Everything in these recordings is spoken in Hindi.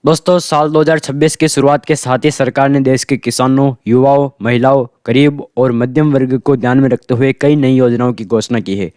दोस्तों, साल 2026 की शुरुआत के साथ ही सरकार ने देश के किसानों, युवाओं, महिलाओं, गरीब और मध्यम वर्ग को ध्यान में रखते हुए कई नई योजनाओं की घोषणा की है।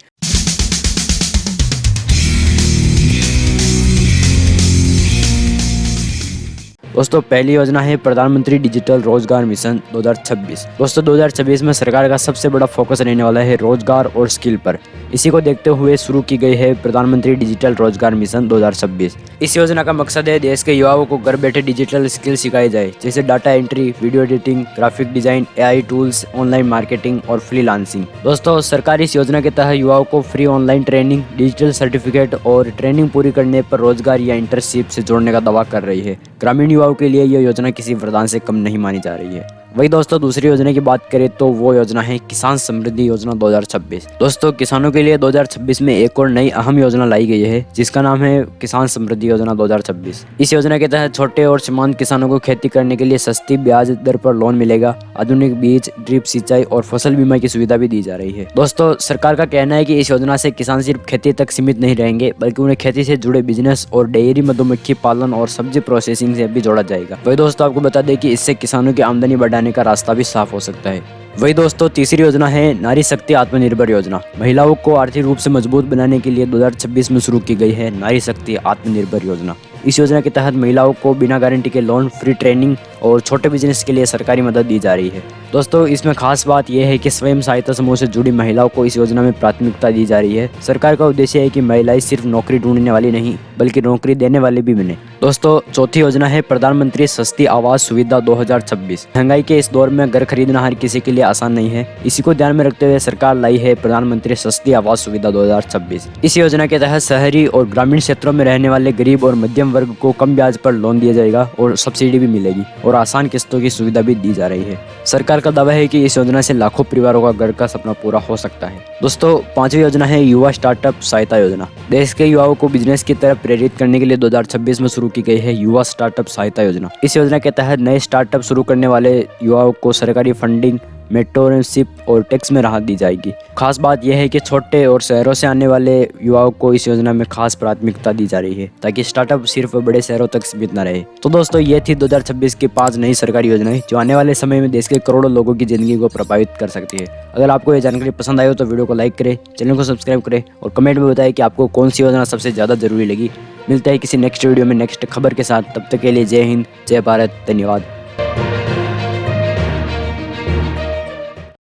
दोस्तों, पहली योजना है प्रधानमंत्री डिजिटल रोजगार मिशन 2026। दोस्तों, 2026 में सरकार का सबसे बड़ा फोकस रहने वाला है रोजगार और स्किल पर। इसी को देखते हुए शुरू की गई है प्रधानमंत्री डिजिटल रोजगार मिशन 2026। इस योजना का मकसद है देश के युवाओं को घर बैठे डिजिटल स्किल सिखाई जाए, जैसे data entry, video editing, graphic design, AI tools, online marketing और फ्रीलांसिंग। दोस्तों, सरकार इस योजना के तहत युवाओं को free online training, digital certificate और ट्रेनिंग पूरी करने पर रोजगार या इंटर्नशिप से जोड़ने का दावा कर रही है। ग्रामीण युवाओं के लिए यह योजना किसी वरदान से कम नहीं मानी जा रही है। वही दोस्तों, दूसरी योजना की बात करें तो वो योजना है किसान समृद्धि योजना 2026। दोस्तों, किसानों के लिए 2026 में एक और नई अहम योजना लाई गई है, जिसका नाम है किसान समृद्धि योजना 2026। इस योजना के तहत छोटे और सीमांत किसानों को खेती करने के लिए सस्ती ब्याज दर पर लोन मिलेगा। आधुनिक बीज, ड्रिप सिंचाई और फसल बीमा की सुविधा भी दी जा रही है। दोस्तों, सरकार का कहना है कि इस योजना से किसान सिर्फ खेती तक सीमित नहीं रहेंगे, बल्कि उन्हें खेती से जुड़े बिजनेस और डेयरी, मधुमक्खी पालन और सब्जी प्रोसेसिंग से भी जोड़ा जाएगा। वही दोस्तों, आपको बता दें कि इससे किसानों की आमदनी बढ़ाने का रास्ता भी साफ हो सकता है। वही दोस्तों, तीसरी योजना है नारी शक्ति आत्मनिर्भर योजना। महिलाओं को आर्थिक रूप से मजबूत बनाने के लिए 2026 में शुरू की गई है नारी शक्ति आत्मनिर्भर योजना। इस योजना के तहत महिलाओं को बिना गारंटी के लोन, फ्री ट्रेनिंग और छोटे बिजनेस के लिए सरकारी मदद दी जा रही है। दोस्तों, इसमें खास बात यह है कि स्वयं सहायता समूह से जुड़ी महिलाओं को इस योजना में प्राथमिकता दी जा रही है। सरकार का उद्देश्य है कि महिलाएं सिर्फ नौकरी ढूंढने वाली नहीं, बल्कि नौकरी देने वाले भी बने। दोस्तों, चौथी योजना है प्रधानमंत्री सस्ती आवास सुविधा 2026। महंगाई के इस दौर में घर खरीदना हर किसी के लिए आसान नहीं है। इसी को ध्यान में रखते हुए सरकार लाई है प्रधानमंत्री सस्ती आवास सुविधा 2026। इस योजना के तहत शहरी और ग्रामीण क्षेत्रों में रहने वाले गरीब और मध्यम वर्ग को कम ब्याज पर लोन दिया जाएगा और सब्सिडी भी मिलेगी और आसान किस्तों की सुविधा भी दी जा रही है। सरकार का दावा है कि इस योजना से लाखों परिवारों का घर का सपना पूरा हो सकता है। दोस्तों, पांचवी योजना है युवा स्टार्टअप सहायता योजना। देश के युवाओं को बिजनेस की तरफ प्रेरित करने के लिए 2026 में शुरू की गई है युवा स्टार्टअप सहायता योजना। इस योजना के तहत नए स्टार्टअप शुरू करने वाले युवाओं को सरकारी फंडिंग, मेंटरशिप और टैक्स में राहत दी जाएगी। खास बात यह है कि छोटे और शहरों से आने वाले युवाओं को इस योजना में खास प्राथमिकता दी जा रही है, ताकि स्टार्टअप सिर्फ बड़े शहरों तक सीमित न रहे। तो दोस्तों, ये थी 2026 की 5 नई सरकारी योजनाएं, जो आने वाले समय में देश के करोड़ों लोगों की जिंदगी को प्रभावित कर सकती है। अगर आपको ये जानकारी पसंद आई हो तो वीडियो को लाइक करें, चैनल को सब्सक्राइब करें और कमेंट में बताएं कि आपको कौन सी योजना सबसे ज़्यादा जरूरी लगी। मिलता है किसी नेक्स्ट वीडियो में नेक्स्ट खबर के साथ। तब तक के लिए जय हिंद, जय भारत, धन्यवाद।